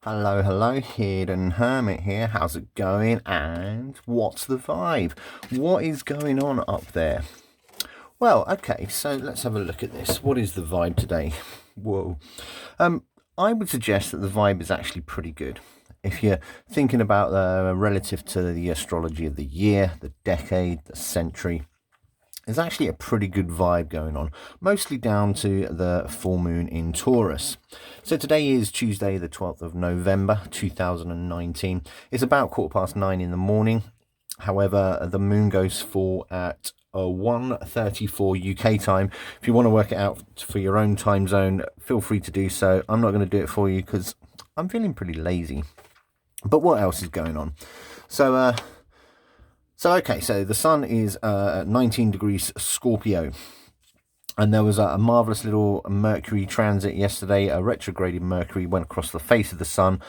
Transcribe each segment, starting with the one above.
Hello, Hidden Hermit here. How's it going? And what's the vibe? What is going on up there? Well, okay, so let's have a look at this. What is the vibe today? Whoa. I would suggest that the vibe is actually pretty good. If you're thinking about relative to the astrology of the year, the decade, the century, there's actually a pretty good vibe going on, mostly down to the full moon in Taurus. So today is Tuesday, the 12th of November, 2019. It's about 9:15 in the morning. However, the moon goes full at 1:34 UK time. If you want to work it out for your own time zone, feel free to do so. I'm not going to do it for you because I'm feeling pretty lazy. But what else is going on? So the sun is at 19 degrees Scorpio. And there was a marvellous little Mercury transit yesterday. A retrograded Mercury went across the face of the sun.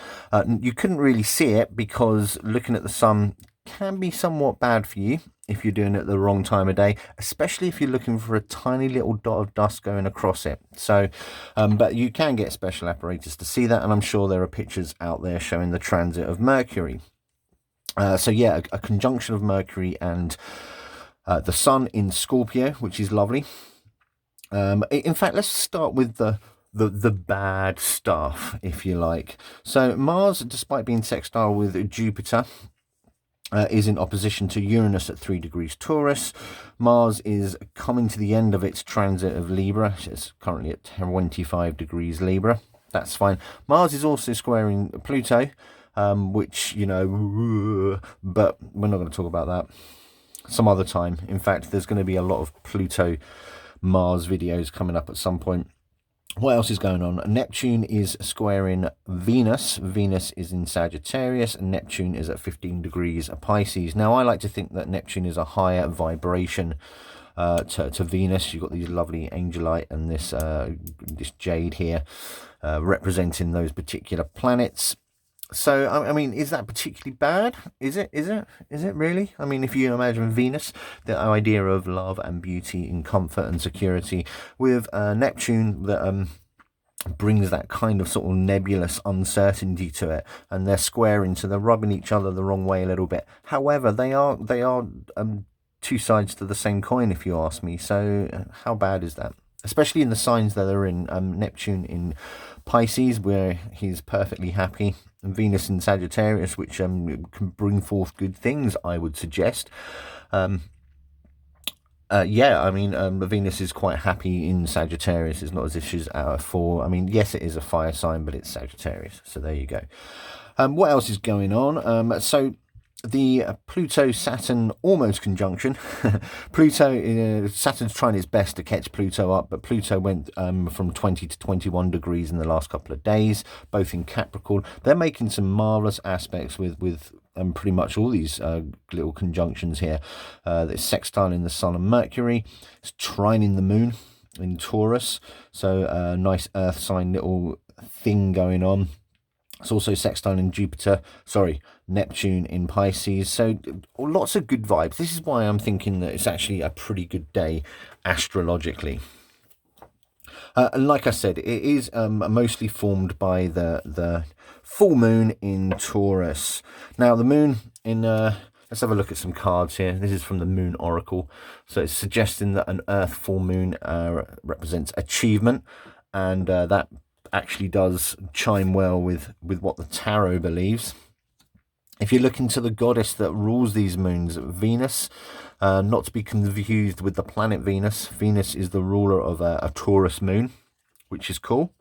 You couldn't really see it because looking at the sun can be somewhat bad for you if you're doing it at the wrong time of day, especially if you're looking for a tiny little dot of dust going across it. So, but you can get special apparatus to see that, and I'm sure there are pictures out there showing the transit of Mercury. A conjunction of Mercury and the Sun in Scorpio, which is lovely. In fact, let's start with the bad stuff, if you like. So Mars, despite being sextile with Jupiter, is in opposition to Uranus at 3 degrees Taurus. Mars is coming to the end of its transit of Libra. It's currently at 25 degrees Libra. That's fine. Mars is also squaring Pluto. Which, but we're not going to talk about that some other time. In fact, there's going to be a lot of Pluto-Mars videos coming up at some point. What else is going on? Neptune is squaring Venus. Venus is in Sagittarius, and Neptune is at 15 degrees Pisces. Now, I like to think that Neptune is a higher vibration to Venus. You've got these lovely angelite and this jade here representing those particular planets. So, I mean, is that particularly bad? Is it really? I mean, if you imagine Venus, the idea of love and beauty and comfort and security, with Neptune that brings that kind of sort of nebulous uncertainty to it, and they're squaring, so they're rubbing each other the wrong way a little bit. However, they are two sides to the same coin, if you ask me. So, how bad is that? Especially in the signs that are in Neptune in Pisces, where he's perfectly happy, and Venus in Sagittarius, which can bring forth good things, I would suggest. Venus is quite happy in Sagittarius. It's not as if she's out of four. I mean, yes, it is a fire sign, but it's Sagittarius. So there you go. What else is going on? The Pluto-Saturn almost conjunction. Saturn's trying its best to catch Pluto up, but Pluto went from 20 to 21 degrees in the last couple of days, both in Capricorn. They're making some marvellous aspects with pretty much all these little conjunctions here. It's sextile in the Sun and Mercury. It's trining the Moon in Taurus. So a nice Earth sign little thing going on. It's also sextile in Neptune in Pisces. So lots of good vibes. This is why I'm thinking that it's actually a pretty good day astrologically. And like I said, it is mostly formed by the full moon in Taurus. Now, the moon in... let's have a look at some cards here. This is from the Moon Oracle. So it's suggesting that an Earth full moon represents achievement. And that actually does chime well with what the tarot believes. If you look into the goddess that rules these moons, Venus, not to be confused with the planet Venus. Venus is the ruler of a Taurus moon, which is cool.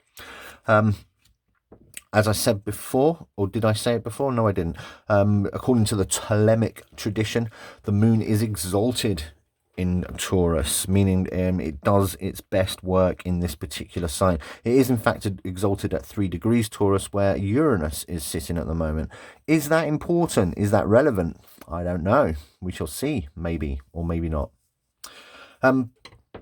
As I said before, or did I say it before? No, I didn't. According to the Ptolemaic tradition, the moon is exalted in Taurus, meaning it does its best work in this particular sign. It is in fact exalted at 3 degrees Taurus, where Uranus is sitting at the moment. Is that important? Is that relevant? I don't know. We shall see, maybe, or maybe not. In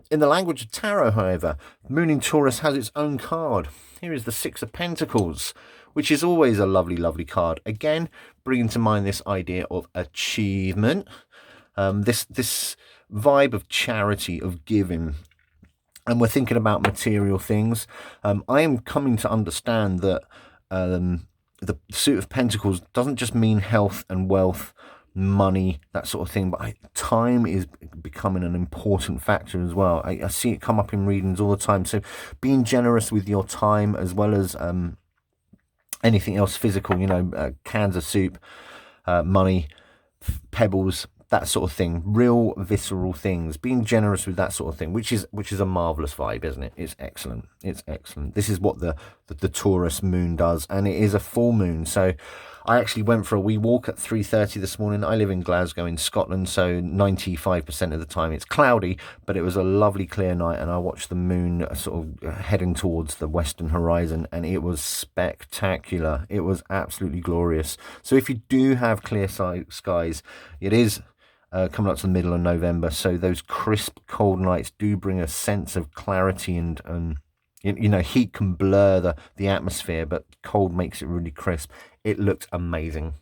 the language of tarot, however, Moon in Taurus has its own card. Here is the Six of Pentacles, which is always a lovely, lovely card. Again, bringing to mind this idea of achievement, this vibe of charity, of giving, and we're thinking about material things. I am coming to understand that the suit of pentacles doesn't just mean health and wealth, money, that sort of thing, but time is becoming an important factor as well. I see it come up in readings all the time. So being generous with your time, as well as anything else physical, you know, cans of soup, money, pebbles, that sort of thing, real visceral things, being generous with that sort of thing, which is a marvelous vibe, isn't it? It's excellent. It's excellent. This is what the Taurus moon does, and it is a full moon. So I actually went for a wee walk at 3:30 this morning. I live in Glasgow in Scotland, so 95% of the time it's cloudy, but it was a lovely clear night, and I watched the moon sort of heading towards the western horizon, and it was spectacular. It was absolutely glorious. So if you do have clear skies, it is coming up to the middle of November, so those crisp cold nights do bring a sense of clarity, and you know, heat can blur the atmosphere, but cold makes it really crisp. It looked amazing.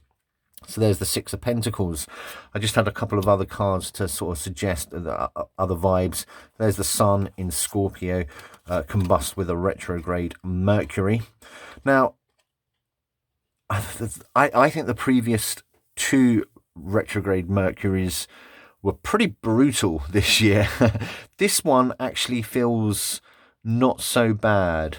So there's the Six of Pentacles. I just had a couple of other cards to sort of suggest the other vibes. There's the Sun in Scorpio, combust with a retrograde Mercury. Now, I think the previous two retrograde Mercuries were pretty brutal this year. This one actually feels not so bad,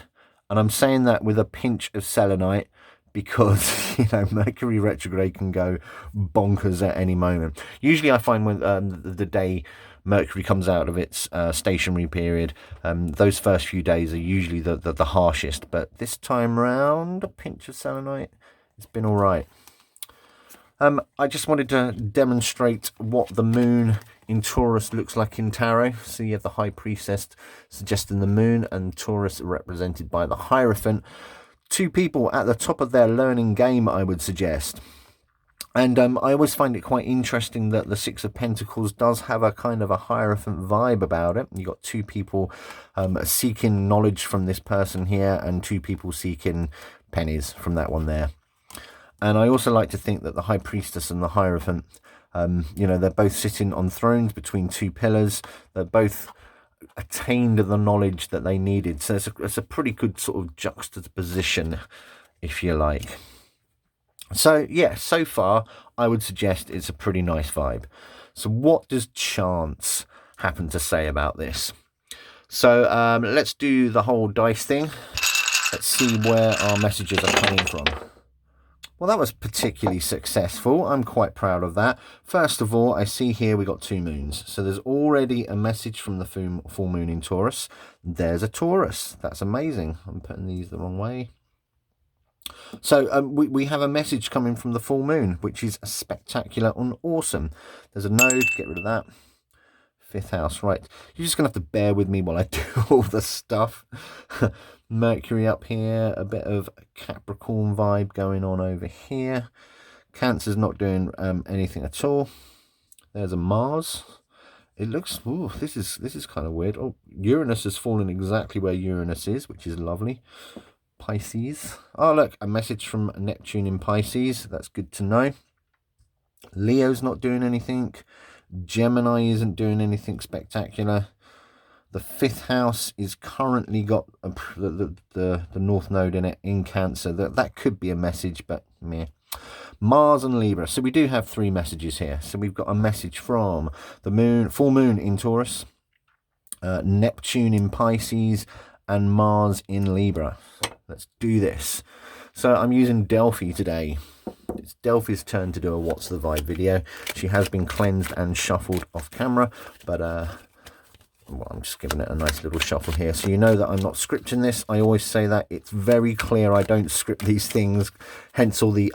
and I'm saying that with a pinch of selenite, because you know, Mercury retrograde can go bonkers at any moment. Usually I find when the day Mercury comes out of its stationary period, those first few days are usually the harshest, but this time round, a pinch of selenite, it's been all right. I just wanted to demonstrate what the moon in Taurus looks like in tarot. So you have the High Priestess suggesting the moon, and Taurus represented by the Hierophant. Two people at the top of their learning game, I would suggest. And I always find it quite interesting that the Six of Pentacles does have a kind of a Hierophant vibe about it. You've got two people seeking knowledge from this person here, and two people seeking pennies from that one there. And I also like to think that the High Priestess and the Hierophant, you know, they're both sitting on thrones between two pillars. They're both attained the knowledge that they needed. So it's a pretty good sort of juxtaposition, if you like. So, yeah, so far, I would suggest it's a pretty nice vibe. So what does chance happen to say about this? So let's do the whole dice thing. Let's see where our messages are coming from. Well, that was particularly successful. I'm quite proud of that. First of all, I see here we got two moons. So there's already a message from the full moon in Taurus. There's a Taurus. That's amazing. I'm putting these the wrong way. So we have a message coming from the full moon, which is spectacular and awesome. There's a node. Get rid of that. Fifth house, right. You're just going to have to bear with me while I do all the stuff. Mercury up here, a bit of Capricorn vibe going on over here. Cancer's not doing anything at all. There's a Mars. It looks, ooh, this is kind of weird. Oh, Uranus has fallen exactly where Uranus is, which is lovely. Pisces. Oh, look, a message from Neptune in Pisces. That's good to know. Leo's not doing anything. Gemini isn't doing anything spectacular. The fifth house is currently got the North Node in it in Cancer. That could be a message, but meh. Mars and Libra. So we do have three messages here. So we've got a message from the moon, full moon in Taurus, Neptune in Pisces, and Mars in Libra. Let's do this. So I'm using Delphi today. It's Delphi's turn to do a What's the Vibe video. She has been cleansed and shuffled off camera, but well, I'm just giving it a nice little shuffle here. So you know that I'm not scripting this. I always say that. It's very clear I don't script these things. Hence all the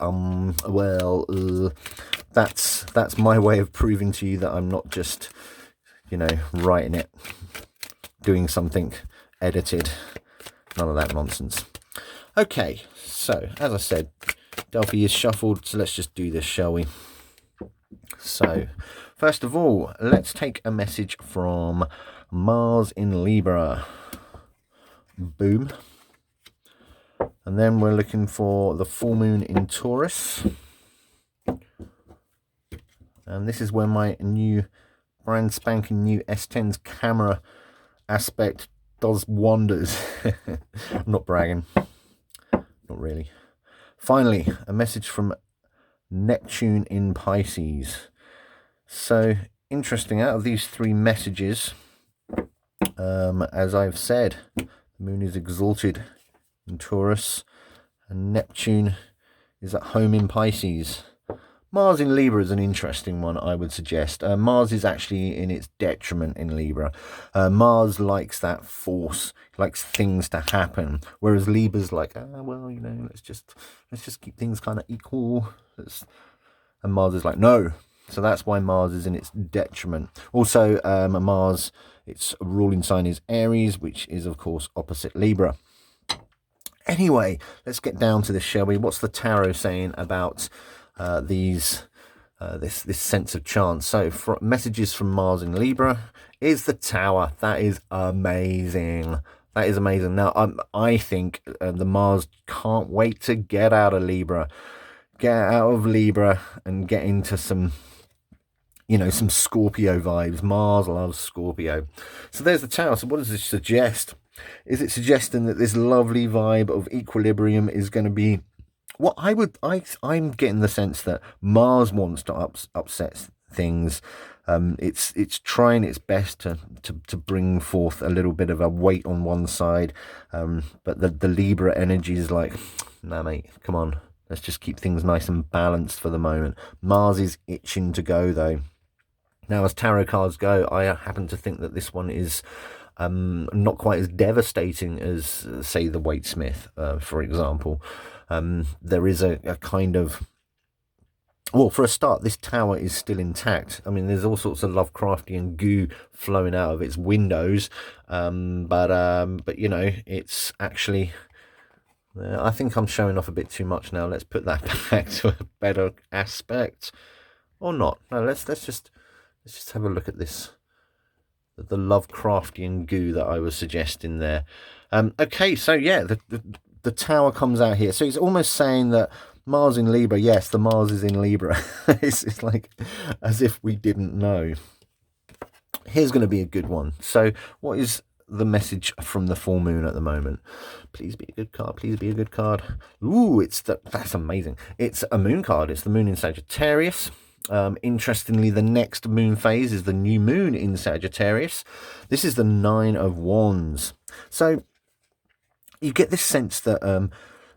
that's my way of proving to you that I'm not just, you know, writing it, doing something edited. None of that nonsense. Okay, so as I said, Delphi is shuffled, so let's just do this, shall we? So, first of all, let's take a message from Mars in Libra. Boom. And then we're looking for the full moon in Taurus. And this is where my new brand spanking new S10's camera aspect does wonders. I'm not bragging. Not really. Finally, a message from Neptune in Pisces. So interesting, out of these 3 messages, as I've said, the moon is exalted in Taurus and Neptune is at home in Pisces. Mars in Libra is an interesting one, I would suggest. Mars is actually in its detriment in Libra. Mars likes that force, likes things to happen, whereas Libra's like, well, you know, let's just keep things kind of equal. And Mars is like, no. So that's why Mars is in its detriment. Also, Mars, its ruling sign is Aries, which is, of course, opposite Libra. Anyway, let's get down to this, shall we? What's the tarot saying about this sense of chance? So, messages from Mars in Libra is the Tower. That is amazing. That is amazing. Now, I think the Mars can't wait to get out of Libra. Get out of Libra and get into some, you know, some Scorpio vibes. Mars loves Scorpio. So there's the Tower. So what does this suggest? Is it suggesting that this lovely vibe of equilibrium is going to be what I'm getting the sense that Mars wants to upset things. It's trying its best to bring forth a little bit of a weight on one side, but the Libra energy is like, nah, mate, come on, let's just keep things nice and balanced for the moment. Mars is itching to go, though. Now, as tarot cards go, I happen to think that this one is not quite as devastating as, say, the Waite-Smith, for example. There is a kind of... Well, for a start, this tower is still intact. I mean, there's all sorts of Lovecraftian goo flowing out of its windows. But you know, it's actually... I think I'm showing off a bit too much now. Let's put that back to a better aspect. Or not. No, let's just have a look at this. The Lovecraftian goo that I was suggesting there. Okay, so yeah, the tower comes out here. So it's almost saying that Mars in Libra, yes, the Mars is in Libra. It's like as if we didn't know. Here's going to be a good one. So what is the message from the full moon at the moment? Please be a good card. Please be a good card. Ooh, that's amazing. It's a moon card. It's the moon in Sagittarius. Interestingly, the next moon phase is the new moon in Sagittarius. This is the 9 of Wands. So you get this sense that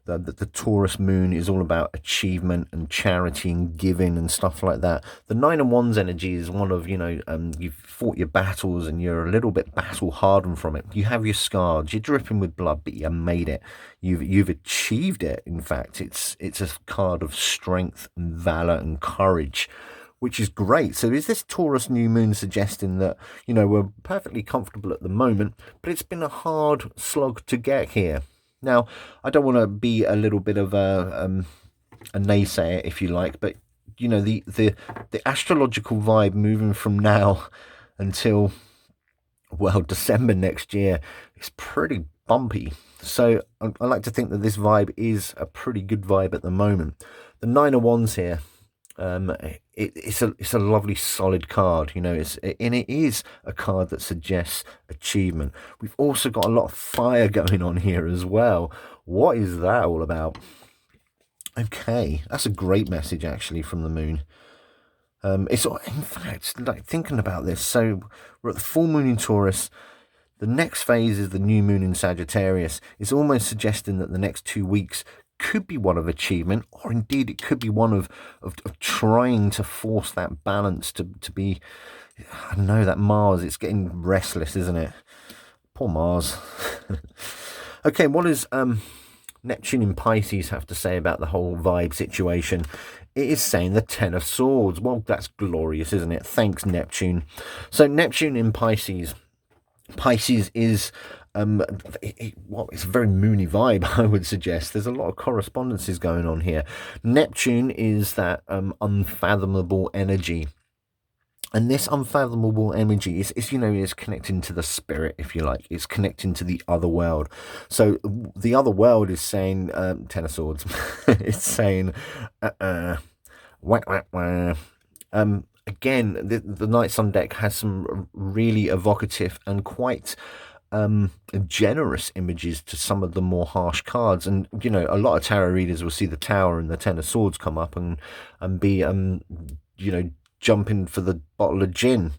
the Taurus moon is all about achievement and charity and giving and stuff like that. The 9 of Wands energy is one of, you know, you've fought your battles and you're a little bit battle hardened from it. You have your scars, you're dripping with blood, but you made it. You've achieved it. In fact, it's a card of strength and valor and courage, which is great. So is this Taurus new moon suggesting that, you know, we're perfectly comfortable at the moment, but it's been a hard slog to get here? Now, I don't want to be a little bit of a naysayer, if you like, but, you know, the astrological vibe moving from now until, well, December next year is pretty bumpy. So I like to think that this vibe is a pretty good vibe at the moment. The 9 of Wands here, it's a lovely solid card, you know, and it is a card that suggests achievement. We've also got a lot of fire going on here as well. What is that all about? Okay, that's a great message actually from the moon. It's in fact, like, thinking about this, so we're at the full moon in Taurus. The next phase is the new moon in Sagittarius. It's almost suggesting that the next 2 weeks could be one of achievement, or indeed it could be one of trying to force that balance to be, I don't know, that Mars, it's getting restless, isn't it? Poor Mars. Okay, what does Neptune in Pisces have to say about the whole vibe situation? It is saying the 10 of Swords. Well, that's glorious, isn't it? Thanks, Neptune. So Neptune in Pisces. Pisces is it's a very moony vibe, I would suggest. There's a lot of correspondences going on here. Neptune is that unfathomable energy, and this unfathomable energy is you know, is connecting to the spirit, if you like. It's connecting to the other world. So the other world is saying 10 of Swords. It's saying wah, wah, wah. Again, the Knights on deck has some really evocative and quite generous images to some of the more harsh cards. And you know, a lot of tarot readers will see the Tower and the Ten of Swords come up and be you know, jumping for the bottle of gin.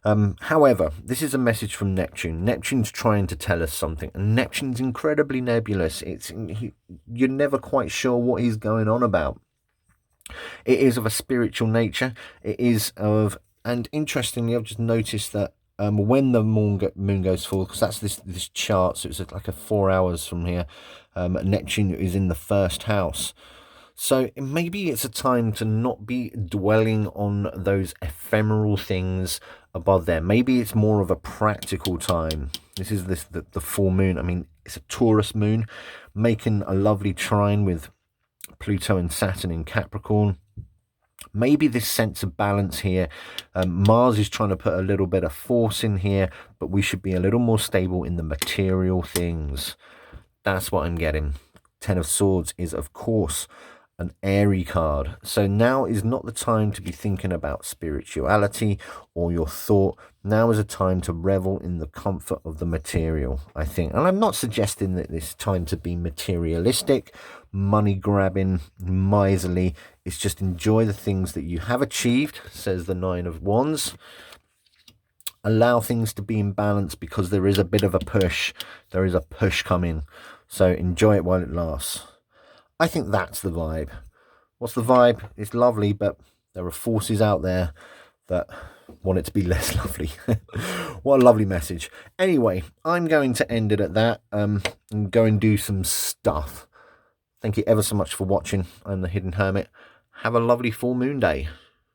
However, this is a message from Neptune. Neptune's trying to tell us something, and Neptune's incredibly nebulous. You're never quite sure what he's going on about. It is of a spiritual nature. It is of, and interestingly, I've just noticed that when the moon goes full, because that's this chart, so it's like a 4 hours from here. Neptune is in the first house. So maybe it's a time to not be dwelling on those ephemeral things above there. Maybe it's more of a practical time. This is the full moon. I mean, it's a Taurus moon, making a lovely trine with Pluto and Saturn in Capricorn. Maybe this sense of balance here. Mars is trying to put a little bit of force in here, but we should be a little more stable in the material things. That's what I'm getting. Ten of Swords is, of course, an airy card. So now is not the time to be thinking about spirituality or your thought. Now is a time to revel in the comfort of the material, I think. And I'm not suggesting that this time to be materialistic, money grabbing, miserly. It's just enjoy the things that you have achieved, says the Nine of Wands. Allow things to be in balance because there is a bit of a push. There is a push coming. So enjoy it while it lasts. I think that's the vibe. What's the vibe? It's lovely, but there are forces out there that want it to be less lovely. What a lovely message. Anyway, I'm going to end it at that and go and do some stuff. Thank you ever so much for watching. I'm the Hidden Hermit. Have a lovely full moon day.